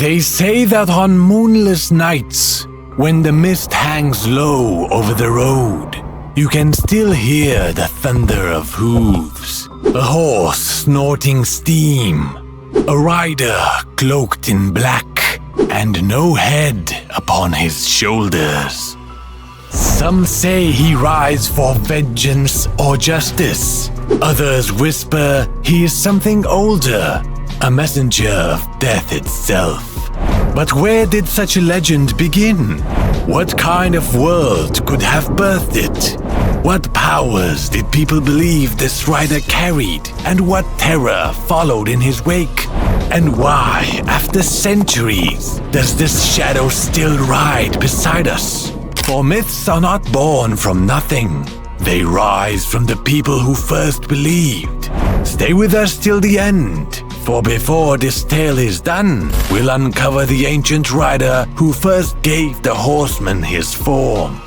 They say that on moonless nights, when the mist hangs low over the road, you can still hear the thunder of hooves, a horse snorting steam, a rider cloaked in black, and no head upon his shoulders. Some say he rides for vengeance or justice. Others whisper he is something older, a messenger of death itself. But where did such a legend begin? What kind of world could have birthed it? What powers did people believe this rider carried, and what terror followed in his wake? And why, after centuries, does this shadow still ride beside us? For myths are not born from nothing. They rise from the people who first believed. Stay with us till the end, for before this tale is done, we'll uncover the ancient rider who first gave the horseman his form.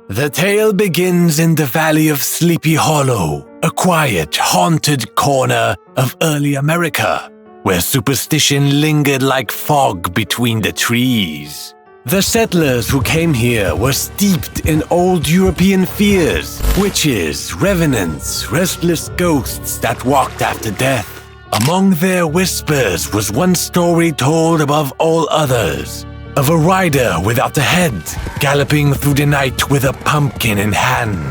The tale begins in the Valley of Sleepy Hollow, a quiet, haunted corner of early America, where superstition lingered like fog between the trees. The settlers who came here were steeped in old European fears, witches, revenants, restless ghosts that walked after death. Among their whispers was one story told above all others, of a rider without a head, galloping through the night with a pumpkin in hand.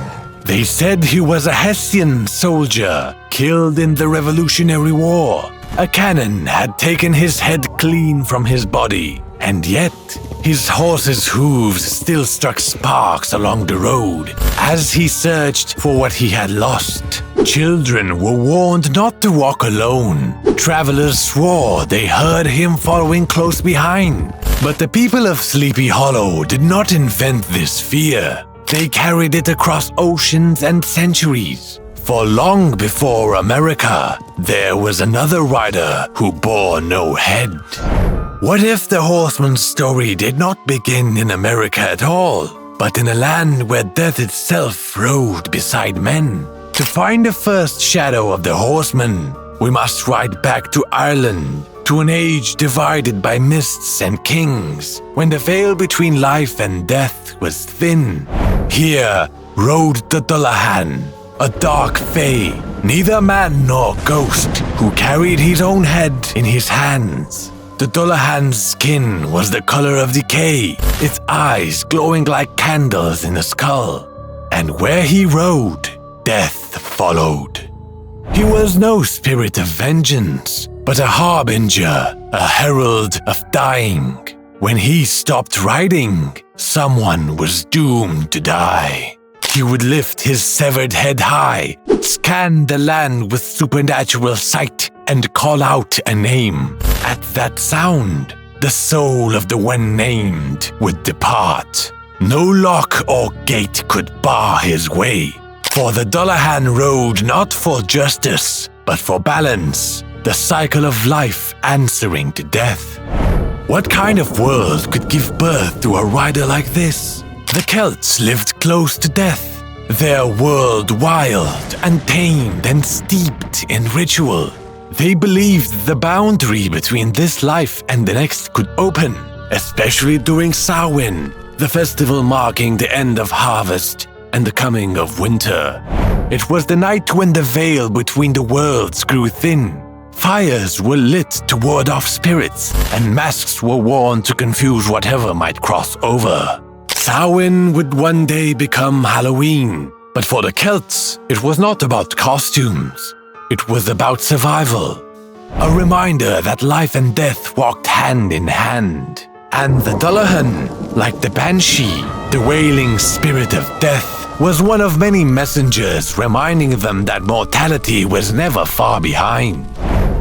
They said he was a Hessian soldier, killed in the Revolutionary War. A cannon had taken his head clean from his body, and yet his horse's hooves still struck sparks along the road as he searched for what he had lost. Children were warned not to walk alone. Travelers swore they heard him following close behind. But the people of Sleepy Hollow did not invent this fear. They carried it across oceans and centuries. For long before America, there was another rider who bore no head. What if the horseman's story did not begin in America at all, but in a land where death itself rode beside men? To find the first shadow of the horseman, we must ride back to Ireland, to an age divided by mists and kings, when the veil between life and death was thin. Here rode the Dullahan, a dark fae, neither man nor ghost, who carried his own head in his hands. The Dullahan's skin was the color of decay, its eyes glowing like candles in a skull. And where he rode, death followed. He was no spirit of vengeance, but a harbinger, a herald of dying. When he stopped riding, someone was doomed to die. He would lift his severed head high, scan the land with supernatural sight, and call out a name. At that sound, the soul of the one named would depart. No lock or gate could bar his way, for the Dullahan rode not for justice, but for balance, the cycle of life answering to death. What kind of world could give birth to a rider like this? The Celts lived close to death, their world wild and tamed and steeped in ritual. They believed the boundary between this life and the next could open, especially during Samhain, the festival marking the end of harvest and the coming of winter. It was the night when the veil between the worlds grew thin. Fires were lit to ward off spirits, and masks were worn to confuse whatever might cross over. Samhain would one day become Halloween, but for the Celts, it was not about costumes. It was about survival. A reminder that life and death walked hand in hand. And the Dullahan, like the Banshee, the wailing spirit of death, was one of many messengers reminding them that mortality was never far behind.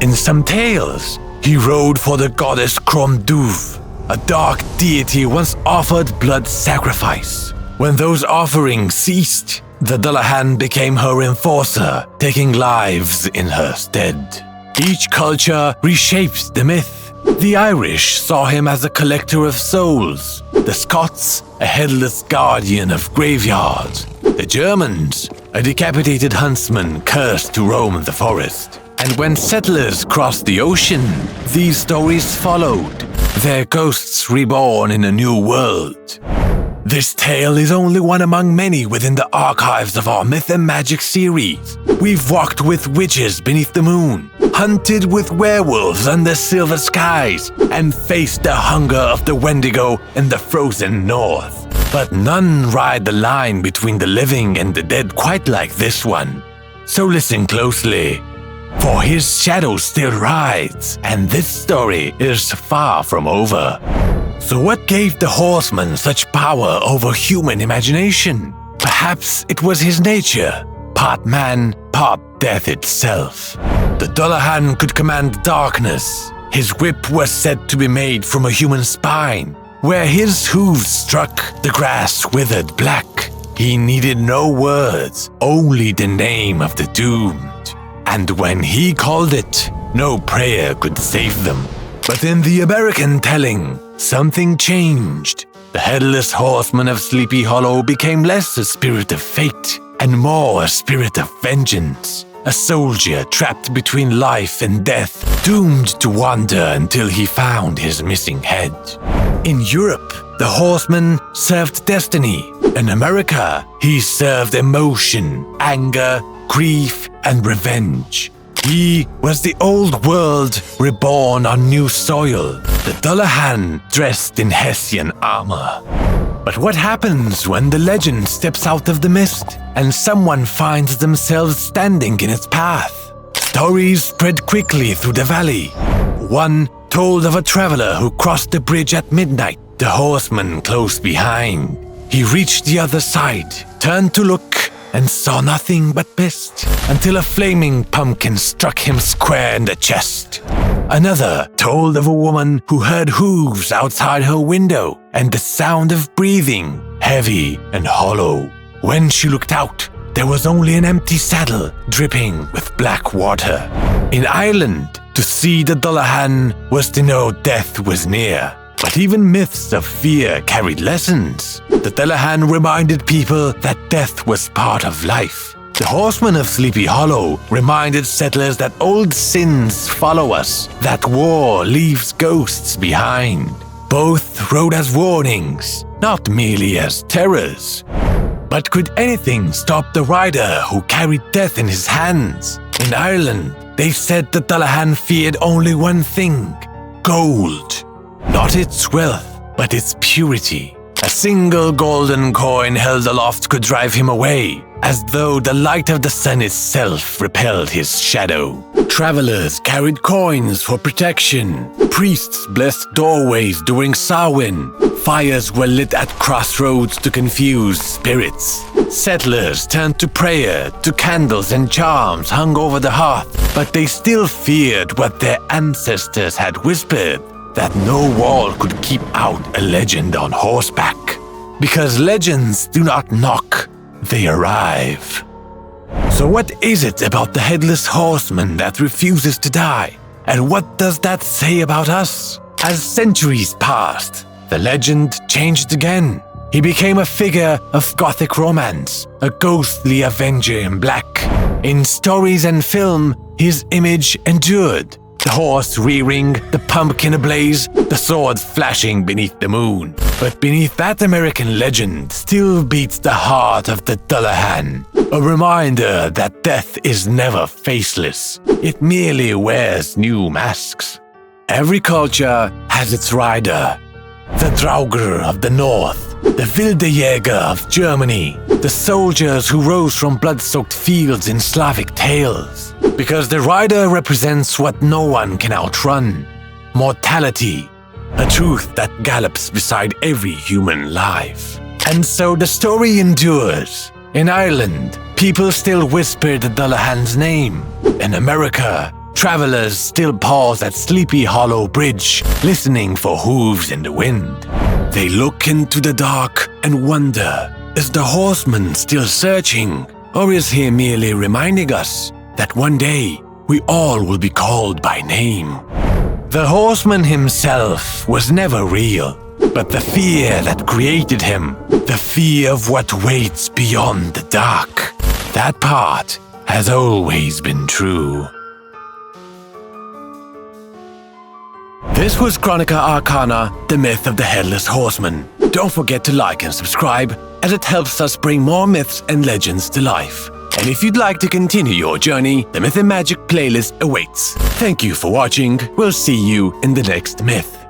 In some tales, he rode for the goddess Cromduv, a dark deity once offered blood sacrifice. When those offerings ceased, the Dullahan became her enforcer, taking lives in her stead. Each culture reshaped the myth. The Irish saw him as a collector of souls, the Scots a headless guardian of graveyards, the Germans a decapitated huntsman cursed to roam the forest. And when settlers crossed the ocean, these stories followed, their ghosts reborn in a new world. This tale is only one among many within the archives of our Myth and Magic series. We've walked with witches beneath the moon, hunted with werewolves under silver skies, and faced the hunger of the Wendigo in the frozen north. But none ride the line between the living and the dead quite like this one. So listen closely, for his shadow still rides, and this story is far from over. So what gave the horseman such power over human imagination? Perhaps it was his nature, part man, part death itself. The Dullahan could command darkness. His whip was said to be made from a human spine. Where his hooves struck, the grass withered black. He needed no words, only the name of the doomed. And when he called it, no prayer could save them. But in the American telling, something changed. The Headless Horseman of Sleepy Hollow became less a spirit of fate and more a spirit of vengeance. A soldier trapped between life and death, doomed to wander until he found his missing head. In Europe, the horseman served destiny. In America, he served emotion, anger, grief, and revenge. He was the old world reborn on new soil, the Dullahan dressed in Hessian armor. But what happens when the legend steps out of the mist and someone finds themselves standing in its path? Stories spread quickly through the valley. One told of a traveler who crossed the bridge at midnight, the horseman close behind. He reached the other side, turned to look, and saw nothing but mist, until a flaming pumpkin struck him square in the chest. Another told of a woman who heard hooves outside her window and the sound of breathing, heavy and hollow. When she looked out, there was only an empty saddle dripping with black water. In Ireland, to see the Dullahan was to know death was near. But even myths of fear carried lessons. The Dullahan reminded people that death was part of life. The Horseman of Sleepy Hollow reminded settlers that old sins follow us, that war leaves ghosts behind. Both rode as warnings, not merely as terrors. But could anything stop the rider who carried death in his hands? In Ireland, they said the Dullahan feared only one thing: gold. Not its wealth, but its purity. A single golden coin held aloft could drive him away, as though the light of the sun itself repelled his shadow. Travelers carried coins for protection. Priests blessed doorways during Samhain. Fires were lit at crossroads to confuse spirits. Settlers turned to prayer, to candles and charms hung over the hearth, but they still feared what their ancestors had whispered, that no wall could keep out a legend on horseback. Because legends do not knock, they arrive. So what is it about the Headless Horseman that refuses to die? And what does that say about us? As centuries passed, the legend changed again. He became a figure of Gothic romance, a ghostly avenger in black. In stories and film, his image endured. The horse rearing, the pumpkin ablaze, the sword flashing beneath the moon. But beneath that American legend still beats the heart of the Dullahan, a reminder that death is never faceless. It merely wears new masks. Every culture has its rider. The Draugr of the north, the Wildejäger of Germany, the soldiers who rose from blood-soaked fields in Slavic tales. Because the rider represents what no one can outrun: mortality, a truth that gallops beside every human life. And so the story endures. In Ireland, people still whisper the Dullahan's name. In America, travelers still pause at Sleepy Hollow Bridge, listening for hooves in the wind. They look into the dark and wonder, is the horseman still searching? Or is he merely reminding us that one day we all will be called by name? The horseman himself was never real, but the fear that created him, the fear of what waits beyond the dark, that part has always been true. This was Chronica Arcana, the myth of the Headless Horseman. Don't forget to like and subscribe, as it helps us bring more myths and legends to life. And if you'd like to continue your journey, the Myth and Magic playlist awaits. Thank you for watching. We'll see you in the next myth.